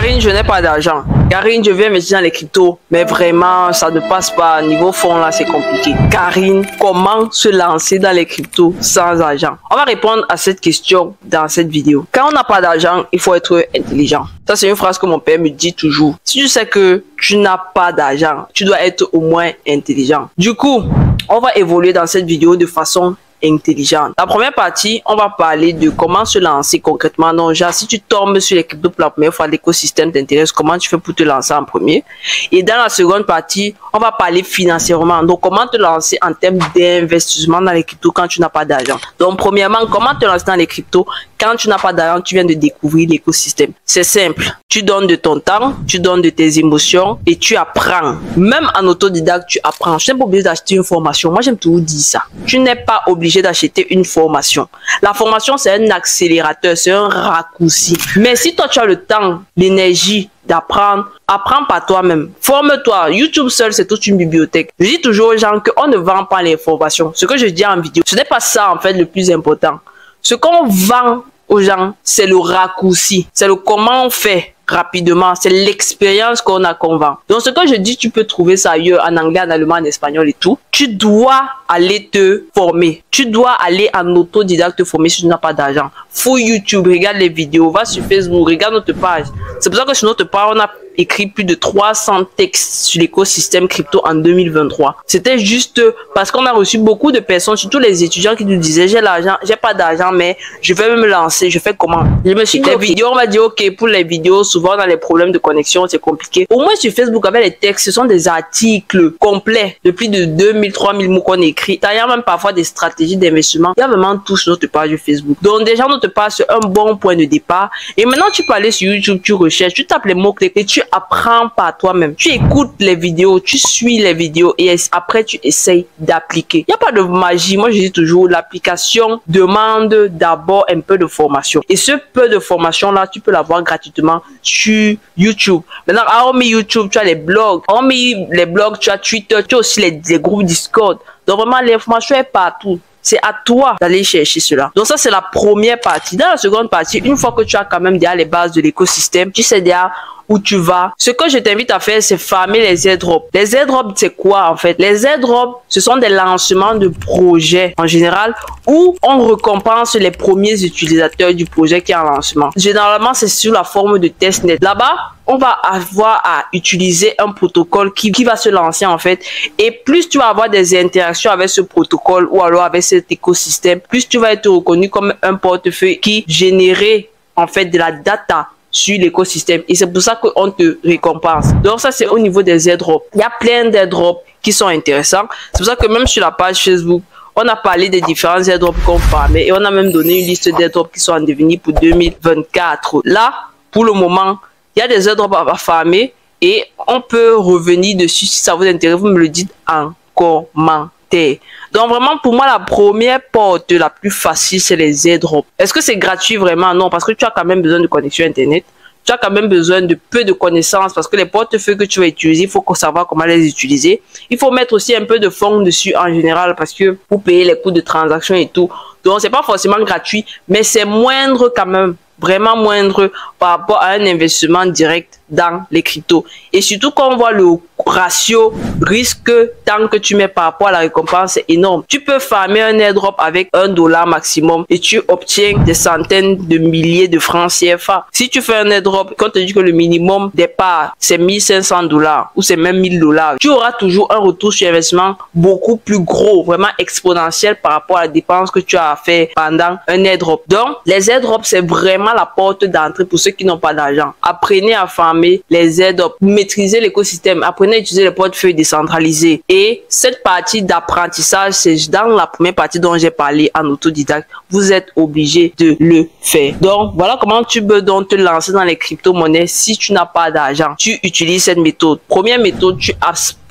Karine, je n'ai pas d'argent. Karine, je vais investir dans les cryptos, mais vraiment, ça ne passe pas. Niveau fonds, là, c'est compliqué. Karine, comment se lancer dans les cryptos sans argent? On va répondre à cette question dans cette vidéo. Quand on n'a pas d'argent, il faut être intelligent. Ça, c'est une phrase que mon père me dit toujours. Si tu sais que tu n'as pas d'argent, tu dois être au moins intelligent. Du coup, on va évoluer dans cette vidéo de façon intelligente. La première partie, on va parler de comment se lancer concrètement. Donc, genre, si tu tombes sur les cryptos pour la première fois, l'écosystème t'intéresse, comment tu fais pour te lancer en premier. Et dans la seconde partie, on va parler financièrement. Donc, comment te lancer en termes d'investissement dans les cryptos quand tu n'as pas d'argent. Donc, premièrement, comment te lancer dans les cryptos quand tu n'as pas d'argent, tu viens de découvrir l'écosystème. C'est simple. Tu donnes de ton temps, tu donnes de tes émotions et tu apprends. Même en autodidacte, tu apprends. Tu n'es pas obligé d'acheter une formation. Moi, j'aime toujours dire ça. Tu n'es pas obligé d'acheter une formation. La formation, c'est un accélérateur, c'est un raccourci. Mais si toi, tu as le temps, l'énergie d'apprendre, apprends par toi-même. Forme-toi. YouTube seul, c'est toute une bibliothèque. Je dis toujours aux gens qu'on ne vend pas l'information. Ce que je dis en vidéo, ce n'est pas ça, en fait, le plus important. Ce qu'on vend aux gens, c'est le raccourci. C'est le comment on fait rapidement. C'est l'expérience qu'on a qu'on vend. Donc, ce que je dis, tu peux trouver ça ailleurs, en anglais, en allemand, en espagnol et tout. Tu dois aller te former. Tu dois aller en autodidacte te former si tu n'as pas d'argent. Fouille YouTube, regarde les vidéos, va sur Facebook, regarde notre page. C'est pour ça que sur notre page, on a écrit plus de 300 textes sur l'écosystème crypto en 2023. C'était juste parce qu'on a reçu beaucoup de personnes, surtout les étudiants qui nous disaient j'ai l'argent, j'ai pas d'argent, mais je vais me lancer, je fais comment? Je me suis dit, les vidéos, on va dire ok, pour les vidéos, souvent dans les problèmes de connexion, c'est compliqué. Au moins sur Facebook, avec les textes, ce sont des articles complets de plus de 2000, 3000 mots qu'on écrit. Il y a même parfois des stratégies d'investissement. Il y a vraiment tout sur notre page Facebook. Donc déjà, notre page, c'est un bon point de départ. Et maintenant, tu peux aller sur YouTube, tu recherches, tu tapes les mots-clés et tu apprends par toi-même. Tu écoutes les vidéos, tu suis les vidéos et après, tu essayes d'appliquer. Il n'y a pas de magie. Moi, je dis toujours, l'application demande d'abord un peu de formation. Et ce peu de formation-là, tu peux l'avoir gratuitement sur YouTube. Maintenant, hormis YouTube, tu as les blogs. Hormis les blogs, tu as Twitter, tu as aussi les groupes Discord. Donc vraiment, l'information est partout. C'est à toi d'aller chercher cela. Donc ça, c'est la première partie. Dans la seconde partie, une fois que tu as quand même déjà les bases de l'écosystème, tu sais déjà où tu vas. Ce que je t'invite à faire, c'est farmer les airdrops. Les airdrops, c'est quoi en fait? Les airdrops, ce sont des lancements de projets en général où on récompense les premiers utilisateurs du projet qui est en lancement. Généralement, c'est sous la forme de testnet. Là-bas, on va avoir à utiliser un protocole qui va se lancer en fait. Et plus tu vas avoir des interactions avec ce protocole ou alors avec cet écosystème, plus tu vas être reconnu comme un portefeuille qui générait en fait de la data sur l'écosystème. Et c'est pour ça qu'on te récompense. Donc ça, c'est au niveau des airdrops. Il y a plein d'airdrops qui sont intéressants. C'est pour ça que même sur la page Facebook, on a parlé des différents airdrops qu'on farmait et on a même donné une liste d'airdrops qui sont en devenir pour 2024. Là, pour le moment, il y a des airdrops à farmer et on peut revenir dessus si ça vous intéresse. Vous me le dites en commentaire. Donc vraiment, pour moi, la première porte la plus facile, c'est les airdrops. Est-ce que c'est gratuit vraiment? Non, parce que tu as quand même besoin de connexion Internet. Tu as quand même besoin de peu de connaissances parce que les portefeuilles que tu vas utiliser, il faut savoir comment les utiliser. Il faut mettre aussi un peu de fonds dessus en général parce que pour payer les coûts de transaction et tout. Donc, c'est pas forcément gratuit, mais c'est moindre quand même. Vraiment moindre par rapport à un investissement direct dans les cryptos. Et surtout quand on voit le ratio risque tant que tu mets par rapport à la récompense, c'est énorme. Tu peux farmer un airdrop avec $1 maximum et tu obtiens des centaines de milliers de francs CFA. Si tu fais un airdrop, quand on te dit que le minimum départ c'est $1500 ou c'est même $1000, tu auras toujours un retour sur investissement beaucoup plus gros, vraiment exponentiel par rapport à la dépense que tu as fait pendant un airdrop. Donc, les airdrops, c'est vraiment la porte d'entrée pour ceux qui n'ont pas d'argent. Apprenez à farmer les airdrops, maîtriser l'écosystème, apprenez à utiliser les portefeuilles décentralisés. Et cette partie d'apprentissage, c'est dans la première partie dont j'ai parlé en autodidacte. Vous êtes obligé de le faire. Donc, voilà comment tu peux donc te lancer dans les crypto-monnaies si tu n'as pas d'argent. Tu utilises cette méthode. Première méthode, tu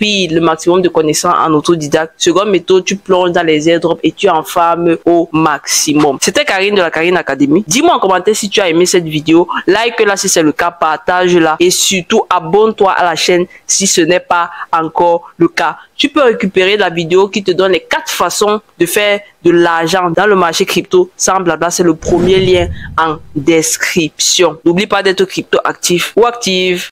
rapide, le maximum de connaissances en autodidacte. Seconde méthode, tu plonges dans les airdrops et tu en farmes au maximum. C'était Karine de la Karine Academy. Dis-moi en commentaire si tu as aimé cette vidéo. Like-la si c'est le cas, partage-la et surtout abonne-toi à la chaîne si ce n'est pas encore le cas. Tu peux récupérer la vidéo qui te donne les 4 façons de faire de l'argent dans le marché crypto sans blabla. C'est le premier lien en description. N'oublie pas d'être crypto actif ou active.